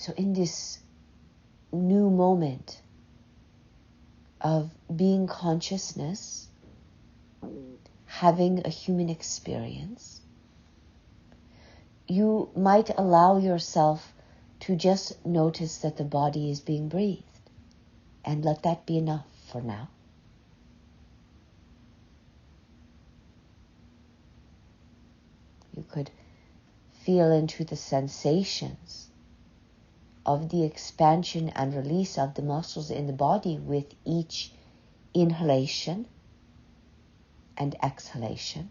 So in this new moment of being consciousness, having a human experience, you might allow yourself to just notice that the body is being breathed, and let that be enough for now. You could feel into the sensations of the expansion and release of the muscles in the body with each inhalation and exhalation.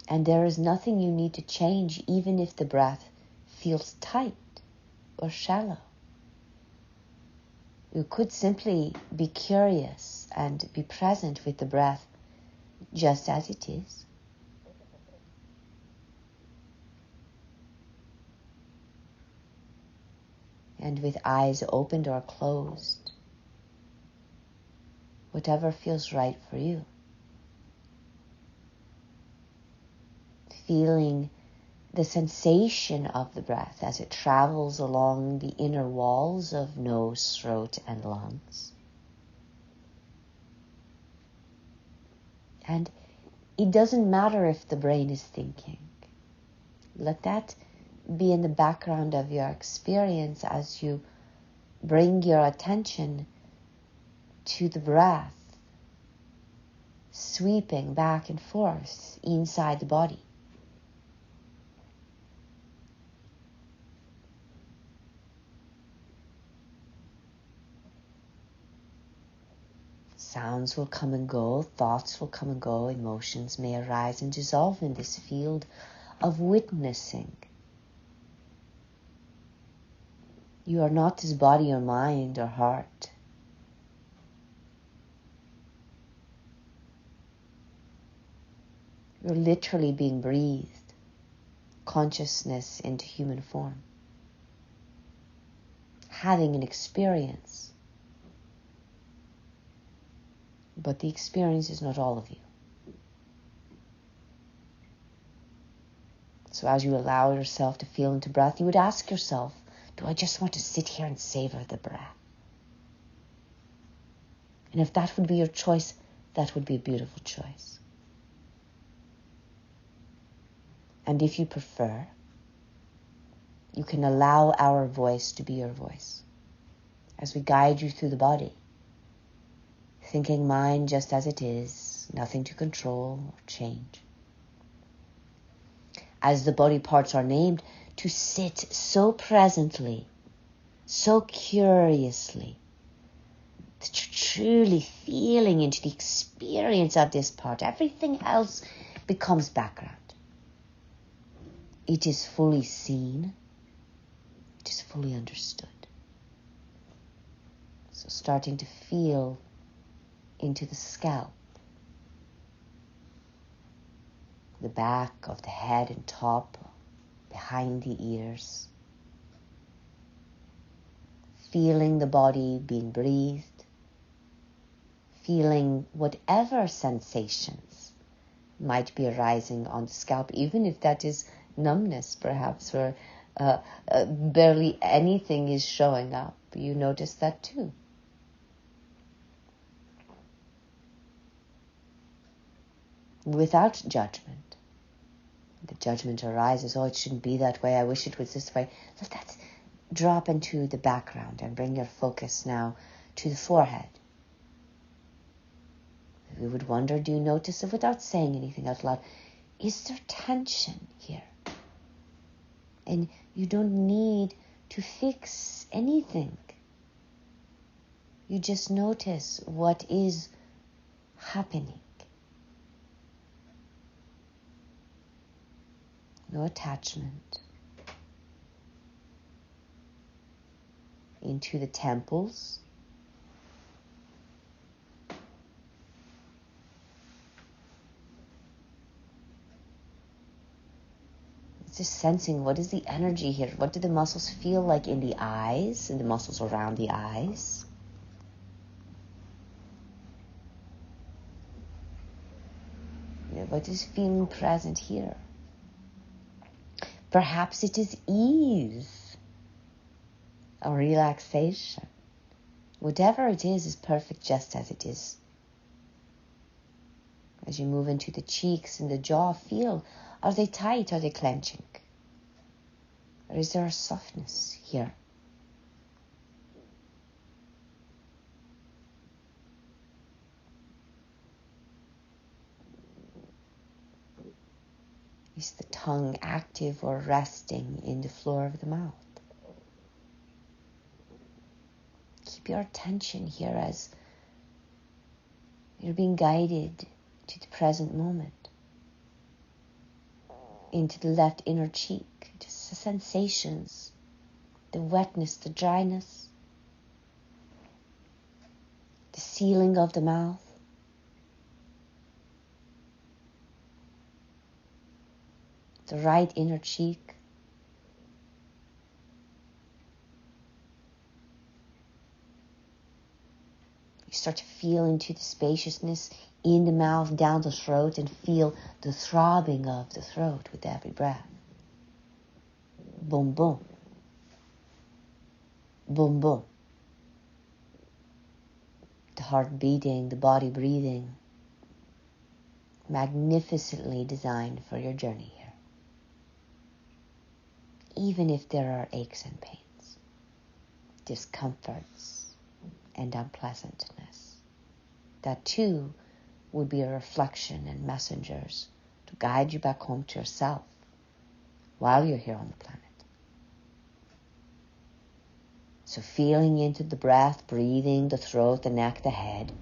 And there is nothing you need to change, even if the breath feels tight or shallow. You could simply be curious and be present with the breath just as it is. And with eyes opened or closed, whatever feels right for you. Feeling the sensation of the breath as it travels along the inner walls of nose, throat, and lungs. And it doesn't matter if the brain is thinking. Let that be in the background of your experience as you bring your attention to the breath, sweeping back and forth inside the body. Sounds will come and go, thoughts will come and go, emotions may arise and dissolve in this field of witnessing. You are not this body or mind or heart. You're literally being breathed, consciousness into human form, having an experience. But the experience is not all of you. So as you allow yourself to feel into breath, you would ask yourself, do I just want to sit here and savor the breath? And if that would be your choice, that would be a beautiful choice. And if you prefer, you can allow our voice to be your voice as we guide you through the body. Thinking mind just as it is, nothing to control or change. As the body parts are named, to sit so presently, so curiously, that you're truly feeling into the experience of this part. Everything else becomes background. It is fully seen. It is fully understood. So starting to feel into the scalp, the back of the head and top, behind the ears. Feeling the body being breathed. Feeling whatever sensations might be arising on the scalp, even if that is numbness perhaps, where barely anything is showing up. You notice that too. Without judgment. The judgment arises, oh, it shouldn't be that way, I wish it was this way. Let that drop into the background and bring your focus now to the forehead. We would wonder, do you notice it without saying anything out loud? Is there tension here? And you don't need to fix anything. You just notice what is happening. No attachment. Into the temples. It's just sensing, what is the energy here? What do the muscles feel like in the eyes and the muscles around the eyes? What is feeling present here? Perhaps it is ease or relaxation. Whatever it is perfect just as it is. As you move into the cheeks and the jaw, feel, are they tight? Are they clenching? Or is there a softness here? Is the tongue active or resting in the floor of the mouth? Keep your attention here as you're being guided to the present moment, into the left inner cheek, just the sensations, the wetness, the dryness, the sealing of the mouth, the right inner cheek. You start to feel into the spaciousness in the mouth, down the throat, and feel the throbbing of the throat with every breath. Boom, boom. Boom, boom. The heart beating, the body breathing. Magnificently designed for your journey here. Even if there are aches and pains, discomforts, and unpleasantness, that too would be a reflection and messengers to guide you back home to yourself while you're here on the planet. So feeling into the breath, breathing, the throat, the neck, the head.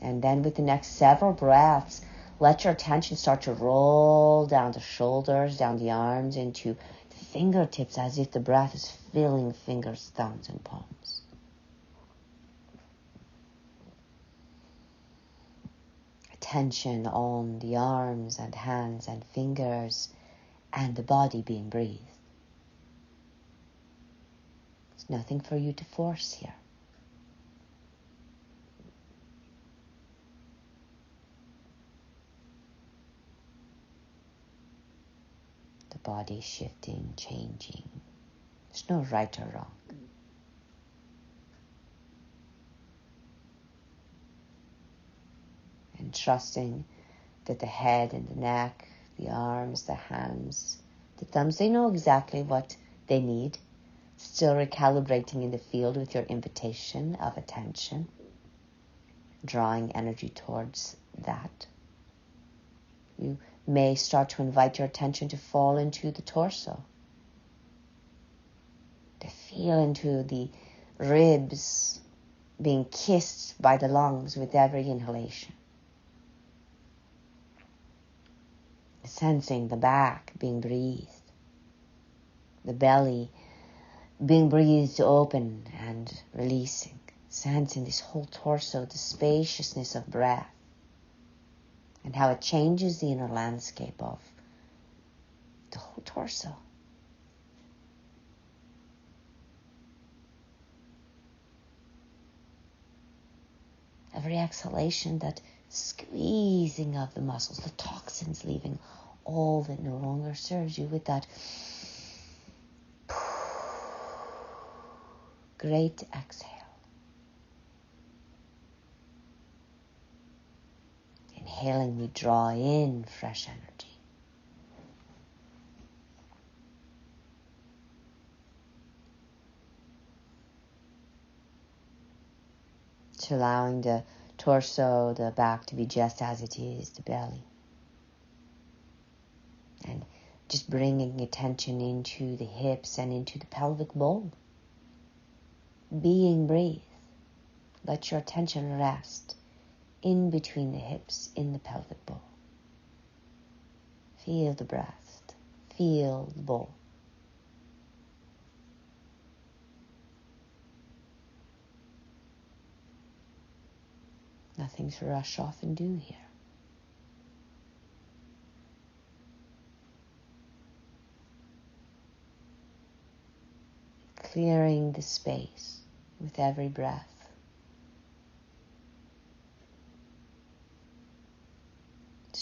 And then with the next several breaths, let your attention start to roll down the shoulders, down the arms, into the fingertips as if the breath is filling fingers, thumbs, and palms. Attention on the arms and hands and fingers and the body being breathed. There's nothing for you to force here. The body shifting, changing. There's no right or wrong. And trusting that the head and the neck, the arms, the hands, the thumbs, they know exactly what they need. Still recalibrating in the field with your invitation of attention, drawing energy towards that. You may start to invite your attention to fall into the torso, to feel into the ribs being kissed by the lungs with every inhalation. Sensing the back being breathed, the belly being breathed open and releasing, sensing this whole torso, the spaciousness of breath, and how it changes the inner landscape of the whole torso. Every exhalation, that squeezing of the muscles, the toxins leaving, all that no longer serves you, with that great exhale. Inhaling, we draw in fresh energy. So allowing the torso, the back to be just as it is, the belly. And just bringing attention into the hips and into the pelvic bowl. Being breathe. Let your attention rest in between the hips, in the pelvic bowl. Feel the breath. Feel the bowl. Nothing to rush off and do here. Clearing the space with every breath.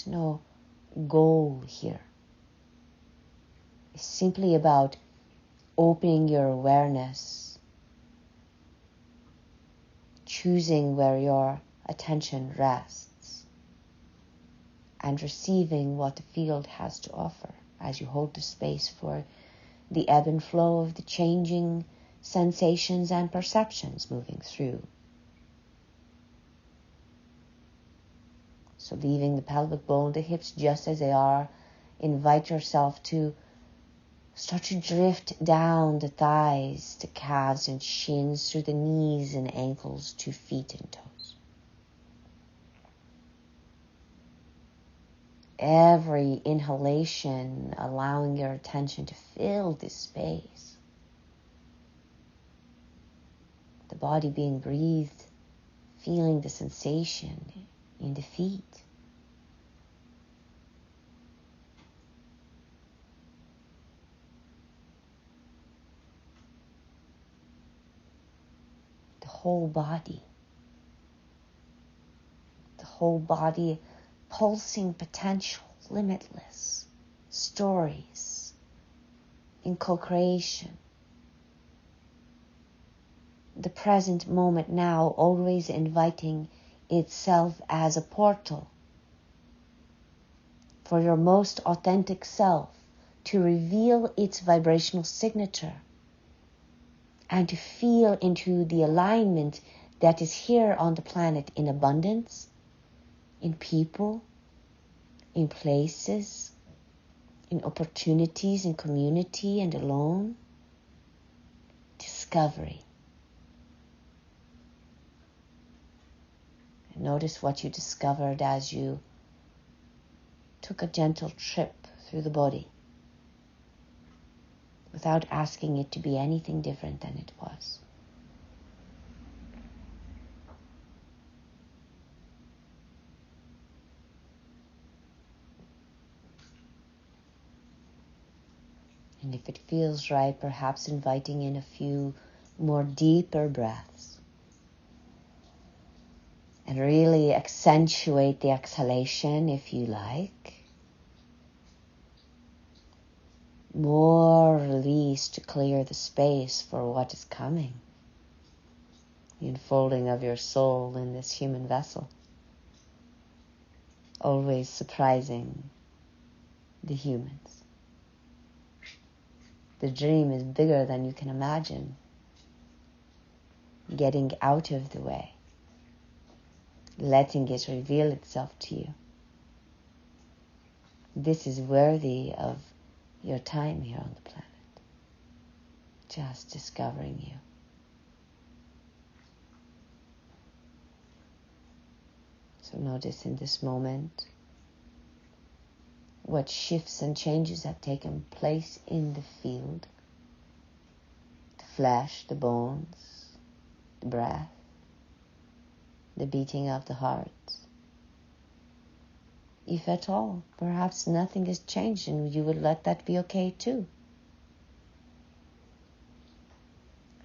no goal here. It's simply about opening your awareness, choosing where your attention rests, and receiving what the field has to offer as you hold the space for the ebb and flow of the changing sensations and perceptions moving through. So leaving the pelvic bone, the hips just as they are, invite yourself to start to drift down the thighs, the calves and shins, through the knees and ankles to feet and toes. Every inhalation, allowing your attention to fill this space. The body being breathed, feeling the sensation in the feet. The whole body. The whole body pulsing potential, limitless stories in co-creation. The present moment now, always inviting itself as a portal for your most authentic self to reveal its vibrational signature and to feel into the alignment that is here on the planet in abundance, in people, in places, in opportunities, in community and alone. Discovery. And notice what you discovered as you took a gentle trip through the body without asking it to be anything different than it was. And if it feels right, perhaps inviting in a few more deeper breaths. And really accentuate the exhalation if you like. More release to clear the space for what is coming. The unfolding of your soul in this human vessel. Always surprising the humans. The dream is bigger than you can imagine. Getting out of the way. Letting it reveal itself to you. This is worthy of your time here on the planet. Just discovering you. So notice in this moment what shifts and changes have taken place in the field. The flesh, the bones, the breath, the beating of the heart. If at all, perhaps nothing has changed and you would let that be okay too.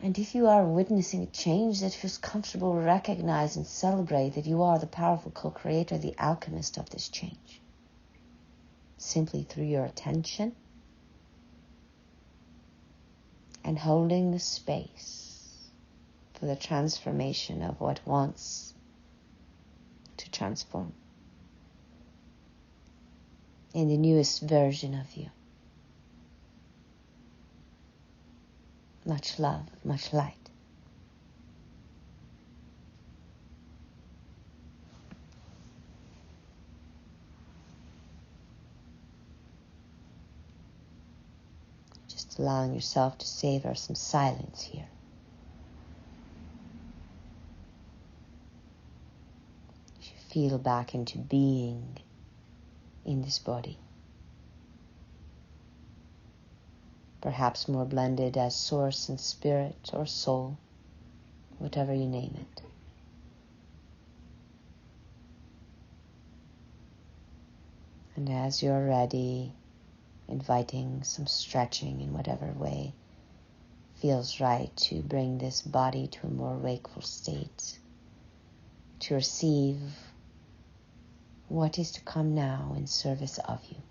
And if you are witnessing a change that feels comfortable, recognize and celebrate that you are the powerful co-creator, the alchemist of this change. Simply through your attention and holding the space for the transformation of what wants to transform in the newest version of you. Much love, much light. Just allowing yourself to savor some silence here. As you feel back into being in this body. Perhaps more blended as source and spirit or soul, whatever you name it. And as you're ready, inviting some stretching in whatever way feels right to bring this body to a more wakeful state, to receive what is to come now in service of you.